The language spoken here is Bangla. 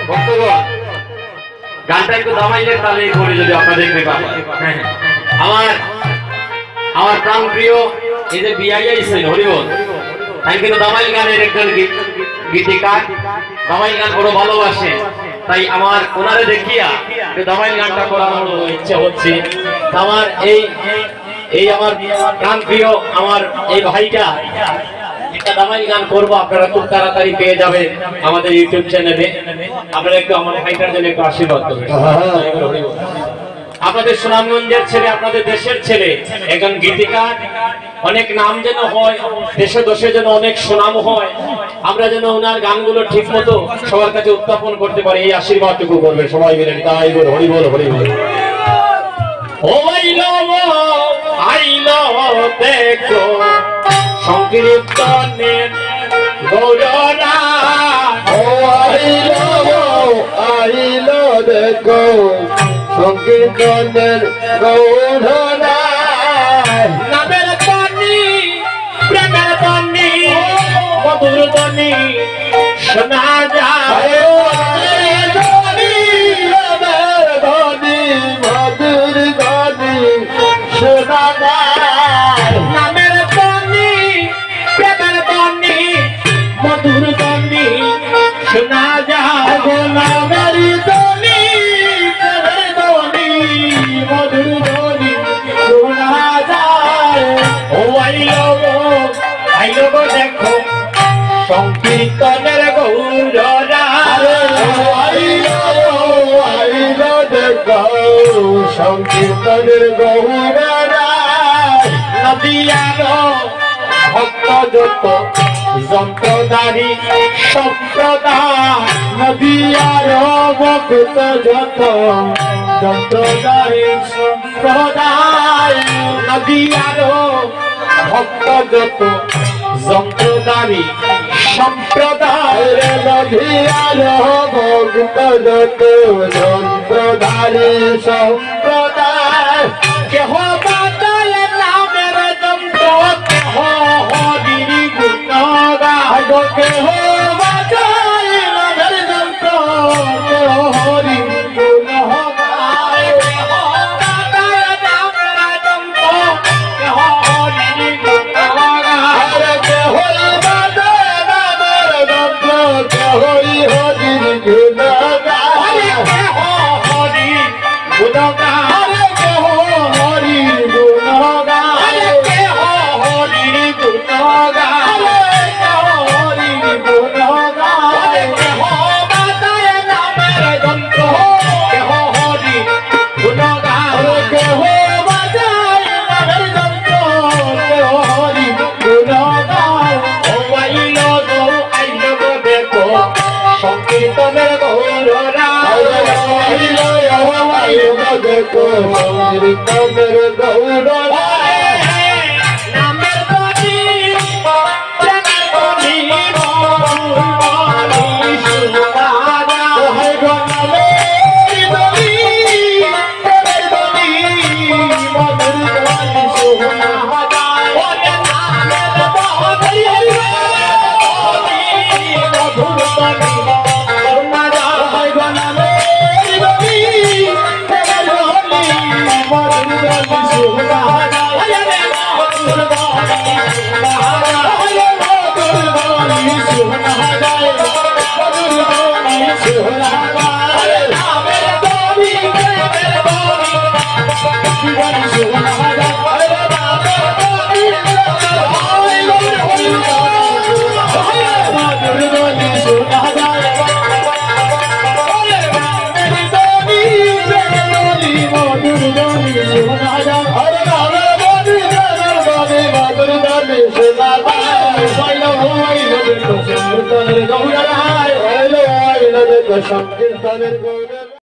ভক্তগণ গানটা একটু দামাইলে তাহলে করে যদি আপনাদের কৃপা হয়। আমার প্রাণ প্রিয় এই যে বিআইআই ছিল হরিবল, তাই কিন্তু দামাইল গানের একজন গীতিকার, দামাইল গান বড় ভালোবাসে, তাই আমার ওনারে দেখিয়া একটু দামাইল গানটা করানোর ইচ্ছা হচ্ছে। আমার এই আমার প্রাণ প্রিয় আমার এই ভাইটা একটা দামাইল গান করবো, আপনারা খুব তাড়াতাড়ি পেয়ে যাবেন আমাদের ইউটিউব চ্যানেলে। আপনারা একটু আমার ভাইটার জন্য একটু আশীর্বাদ করবেন। আপনাদের সুনামগঞ্জের ছেলে, আপনাদের দেশের ছেলে, একজন গীতিকার, অনেক নাম যেন হয়, দেশে দেশে যেন অনেক সুনাম হয়, আমরা যেন ওনার গানগুলো ঠিক মতো সবার কাছে উত্থাপন করতে পারি, এই আশীর্বাদটুকু করবেন সবাই মিলে। তাই বল হরি বল হরি বল। ও আইলো দেখো সংকীর্তনের গৌররা, ও আইলো দেখো সংকীর্তনের গৌররা, নামের বাণী প্রেমের বাণী মধুর বাণী শোনা যায়, মধুর বাণী শোনা যায়, নামের বাণী প্রেমের বাণী মধুর বাণী শোনা যায়, নামের বাণী প্রেমের বাণী মধুর বাণী শোনা যায়। ও আইলো গো দেখো সংকীর্তনের গৌররা, আইলো দেখো সংকীর্তনের গৌররা, নদিয়ার ভক্ত যত যন্ত্রধারী সম্প্রদায়, নদিয়ার ভক্ত যত যন্ত্রদারী সম্প্রদায়, নদিয়ার ভক্ত যত যন্ত্রধারী সম্প্রদায়, নদিয়ার ভক্ত যত যন্ত্রদারী সম্প্রদায়, কেহ বাজায় নামের যন্ত্র, কেহ হরির গুণগান, কেহ বাজায় নামের যন্ত্র, কেহ হরি গুণ গায়, কেহ বাজায় নামের যন্ত্র, কেহ হরির গুণগান, কেহ বাজায় নামের যন্ত্র, কেহই হরির গুণ গায়, কেহ হরির গুণগান, কেহ হরির গুণ গায়, কেহ হরির গুণগান, কেহ হরির গুণ গায়, কেহ বাজায় নামের যন্ত্র, কেহ হরির গুণগান, কেহ বাজায় নামের যন্ত্র, কেহ হরির গুণ গায়। ও আইলো গো দেখো সংকীর্তনের গৌররা, দেখো সংকীর্তনের গৌররা, নামের বাণী প্রেমের বাণী মধুর বাণী শোনা যায়, ওরে নামের বাণী মধুর বাণী শোনা যায়, সংকীর্তনের গৌররা।